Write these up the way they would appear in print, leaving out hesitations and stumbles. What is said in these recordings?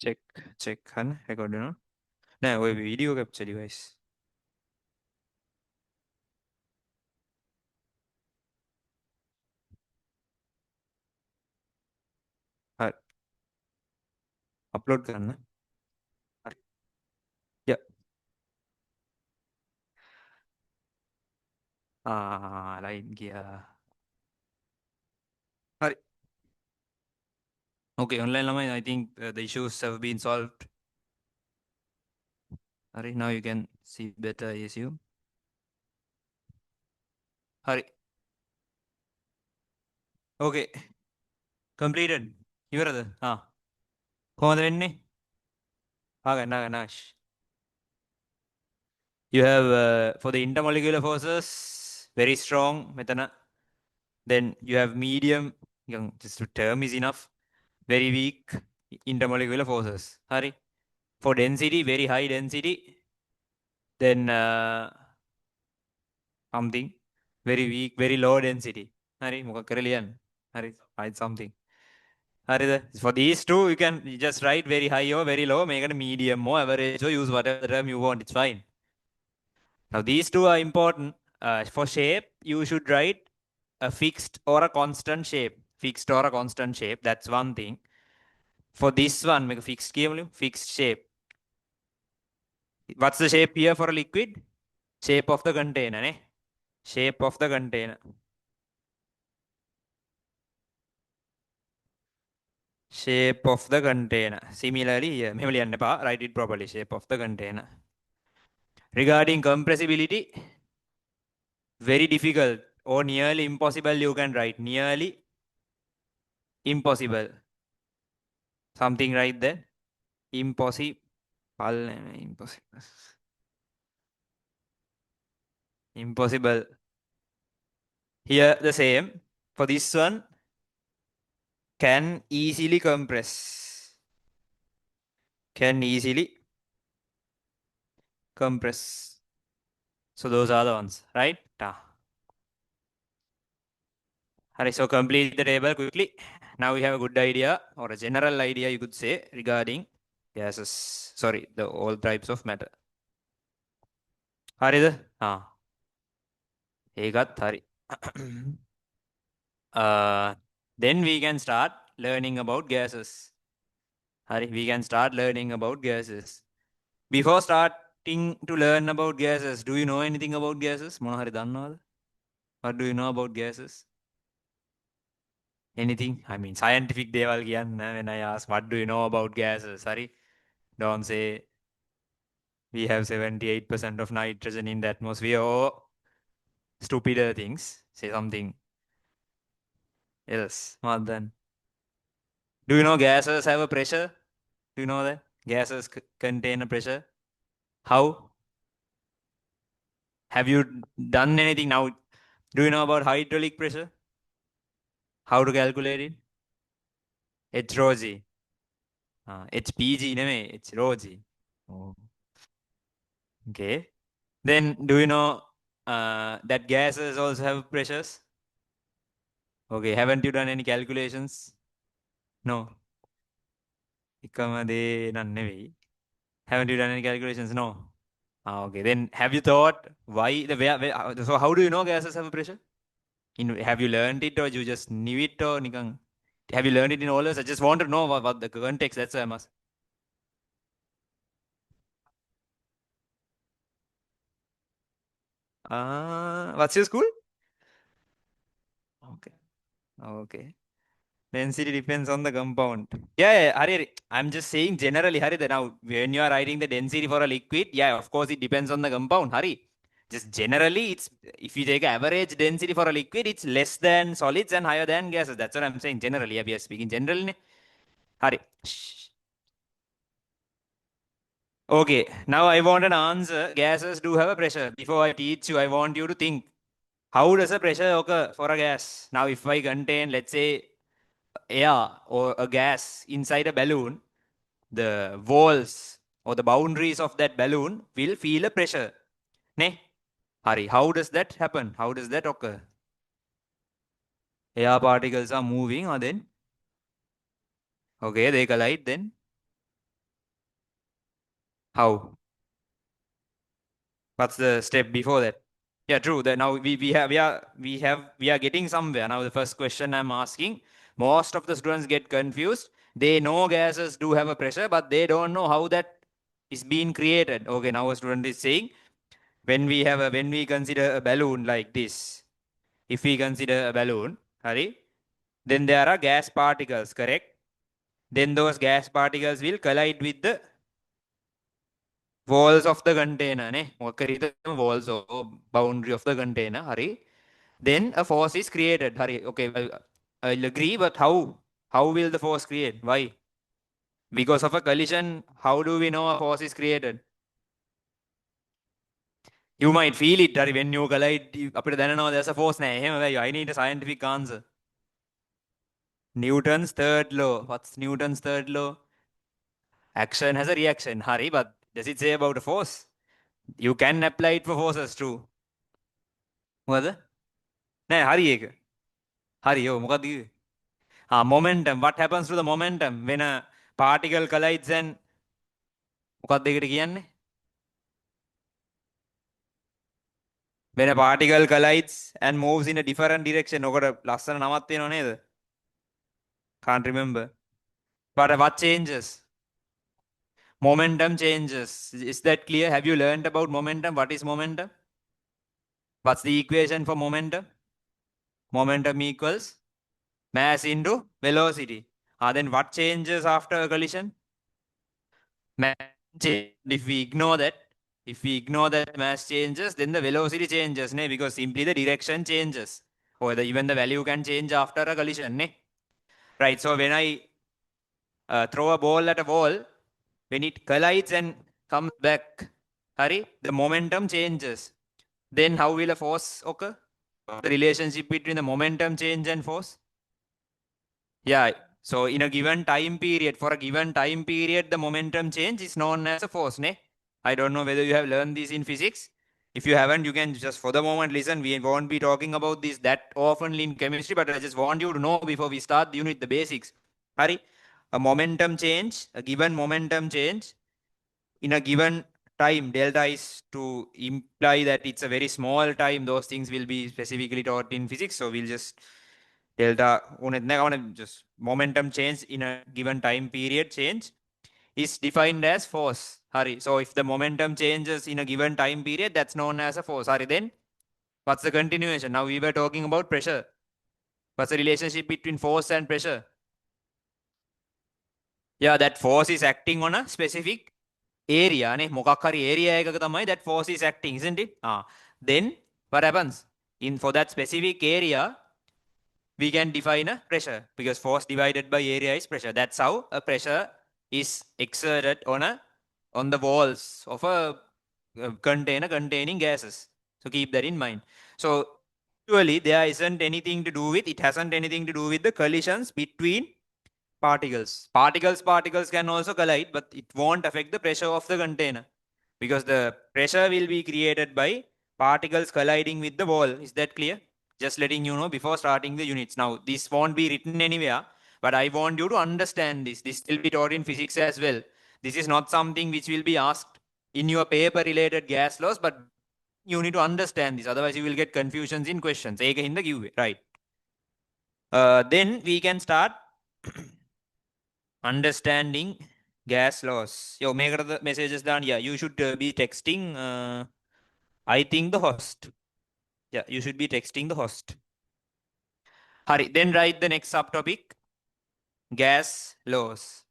Check කරන්න record වෙනවා. නෑ ඔය වීඩියෝ කැප්චර් ඩිවයිස්. හරි. අප්ලෝඩ් කරන්න. හරි. ය. ලයිට් ගියා. හරි. Okay, online lamai, I think the issues have been solved. Hurry, now you can see better, I assume. Hurry. Okay, completed. ඉවරද? කොහොමද වෙන්නේ? Nash. You have for the intermolecular forces very strong මෙතන. Then you have medium, just the term is enough. Very weak intermolecular forces. Hurry. For density, very high density. Then something very weak, very low density. Hurry, මොකක් කරලා ලියන්න. හරි, write something. හරිද? For these two, you can just write very high or very low, make it medium or average or use whatever term you want. It's fine. Now these two are important. For shape, you should write a fixed or a constant shape. Fixed or a constant shape. That's one thing. For this one, make a fixed fixed shape. What's the shape here for a liquid? Shape of the container, eh? Shape of the container. Shape of the container. Similarly, here, write it properly. Shape of the container. Regarding compressibility, very difficult or nearly impossible you can write. Nearly impossible. Something right there. Impossible. Impossible. Impossible. Here the same. For this one, can easily compress. Can easily compress. So those are the ones, right? Alright, so complete the table quickly. Now we have a good idea or a general idea you could say regarding gases. Sorry, the all types of matter. හරිද? ඒකත් හරි. Then we can start learning about gases. හරි, we can start learning about gases. Before starting to learn about gases, do you know anything about gases? මොන හරි දන්නවද? What do you know about gases? Anything? I mean, scientific දේවල් කියන්න when I ask what do you know about gases? Sorry, don't say we have 78% of nitrogen in the atmosphere or stupider things. Say something else. What then? Do you know gases have a pressure? Do you know that? Gases contain a pressure. How? Have you done anything now? Do you know about hydraulic pressure? How to calculate it? H rho g. HPG නෙමෙයි, H rho g. Oh. Okay. Then do you know that gases also have pressures? Okay. Haven't you done any calculations? No. එකම දේ නන් නෙවෙයි. Haven't you done any calculations? No. Okay. Then have you thought why so how do you know gases have a pressure? Have you learned it or you just knew it or නිකන් have you learned it in all this? I just want to know what the context. That's why I must. What's your school? Okay. Okay. Density depends on the compound. Yeah, Hari. I'm just saying generally, Hari, that now when you are writing the density for a liquid, yeah, of course it depends on the compound, Hari. Just generally, it's if you take average density for a liquid, it's less than solids and higher than gases. That's what I'm saying generally. Yeah, we are speaking generally. Hari. Okay, now I want an answer. Gases do have a pressure. Before I teach you, I want you to think. How does a pressure occur for a gas? Now, if I contain, let's say, air or a gas inside a balloon, the walls or the boundaries of that balloon will feel a pressure. Ne? Hari, how does that happen? How does that occur? Air particles are moving or then? Okay, they collide then? How? What's the step before that? Yeah, true. That now we are getting somewhere. Now the first question I'm asking, most of the students get confused. They know gases do have a pressure, but they don't know how that is being created. Okay, now a student is saying when we consider a balloon like this, if we consider a balloon, Hari, then there are gas particles, correct? Then those gas particles will collide with the walls of the container, ne? Walls or boundary of the container, Hari. Then a force is created, Hari. Okay, well, I'll agree, but how? How will the force create? Why? Because of a collision, how do we know a force is created? You might feel it, Hari, when you collide. අපිට දැනනවා there's a force නෑ. එහෙම වෙයි. I need a scientific answer. Newton's third law. What's Newton's third law? Action has a reaction, Hari, but does it say about a force? You can apply it for forces too. මොකද? නෑ, හරි ඒක. හරි, ඔව් මොකක්ද කිව්වේ? Momentum. What happens to the momentum when a particle collides and මොකක්ද ඒකට කියන්නේ? When a particle collides and moves in a different direction. ඔකට ලස්සන නමක් තියෙනව නේද? Can't remember. But what changes? Momentum changes. Is that clear? Have you learned about momentum? What is momentum? What's the equation for momentum? Momentum equals mass into velocity. Then what changes after a collision? Mass change. If we ignore that mass changes, then the velocity changes, ne? Because simply the direction changes. Or even the value can change after a collision, ne? Right, so when I throw a ball at a wall, when it collides and comes back, Hari, the momentum changes. Then how will a force occur? The relationship between the momentum change and force? Yeah, so in a given time period, for a given time period, the momentum change is known as a force, ne? I don't know whether you have learned this in physics. If you haven't, you can just for the moment listen. We won't be talking about this that often in chemistry, but I just want you to know before we start the unit the basics. Hari, a momentum change, a given momentum change in a given time, delta is to imply that it's a very small time. Those things will be specifically taught in physics. So we'll just delta, just momentum change in a given time period change is defined as force. Hari. So if the momentum changes in a given time period, that's known as a force. Hari. Then what's the continuation? Now we were talking about pressure. What's the relationship between force and pressure? Yeah, that force is acting on a specific area. මොකක් හරි area එකක තමයි that force is acting, isn't it? Then what happens? In for that specific area, we can define a pressure because force divided by area is pressure. That's how a pressure is exerted on the walls of a container containing gases. So keep that in mind. So actually there isn't anything to do with, it hasn't anything to do with the collisions between particles. Particles can also collide, but it won't affect the pressure of the container because the pressure will be created by particles colliding with the wall. Is that clear? Just letting you know before starting the units. Now, this won't be written anywhere, but I want you to understand this. This will be taught in physics as well. This is not something which will be asked in your paper related gas laws, but you need to understand this. Otherwise, you will get confusions in questions. Right. Then we can start understanding gas laws. Yo, make the messages down. Yeah, you should be texting. I think the host. Yeah, you should be texting the host. Hurry. Then write the next subtopic. Gas laws.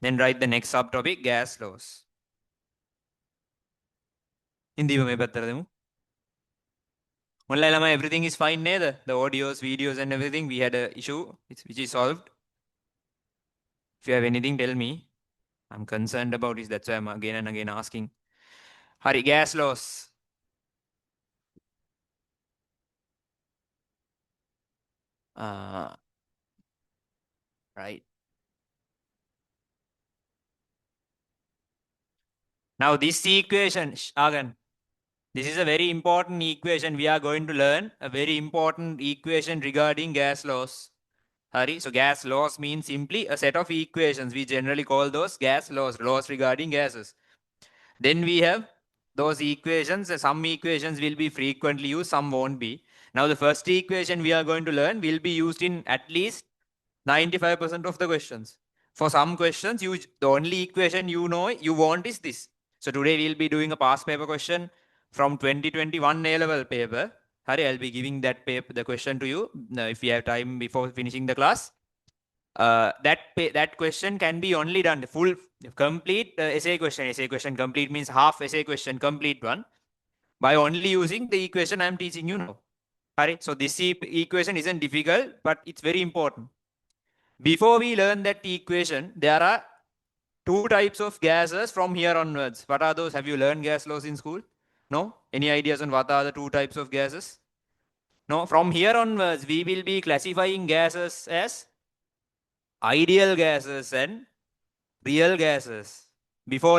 Then write the next subtopic. Gas laws. Hindi में better देमु. Online everything is fine neither. The audios, videos and everything. We had a issue which is solved. If you have anything, tell me. I'm concerned about this. That's why I'm again and again asking. Hurry. Gas laws. Right. Now this equation, Agan, this is a very important equation. We are going to learn a very important equation regarding gas laws. Hari. So gas laws mean simply a set of equations. We generally call those gas laws, laws regarding gases. Then we have those equations. Some equations will be frequently used, some won't be. Now the first equation we are going to learn will be used in at least 95% of the questions. For some questions, the only equation you know you want is this. So today we'll be doing a past paper question from 2021 A-level paper. Hari, I'll be giving that paper, the question to you if we have time before finishing the class. That question can be only done full complete essay question. Essay question complete means half essay question complete one by only using the equation I'm teaching you now. Hari, so this equation isn't difficult, but it's very important. Before we learn that equation, there are two types of gases from here onwards. What are those? Have you learned gas laws in school? No? Any ideas on what are the two types of gases? No? From here onwards, we will be classifying gases as ideal gases and real gases. Before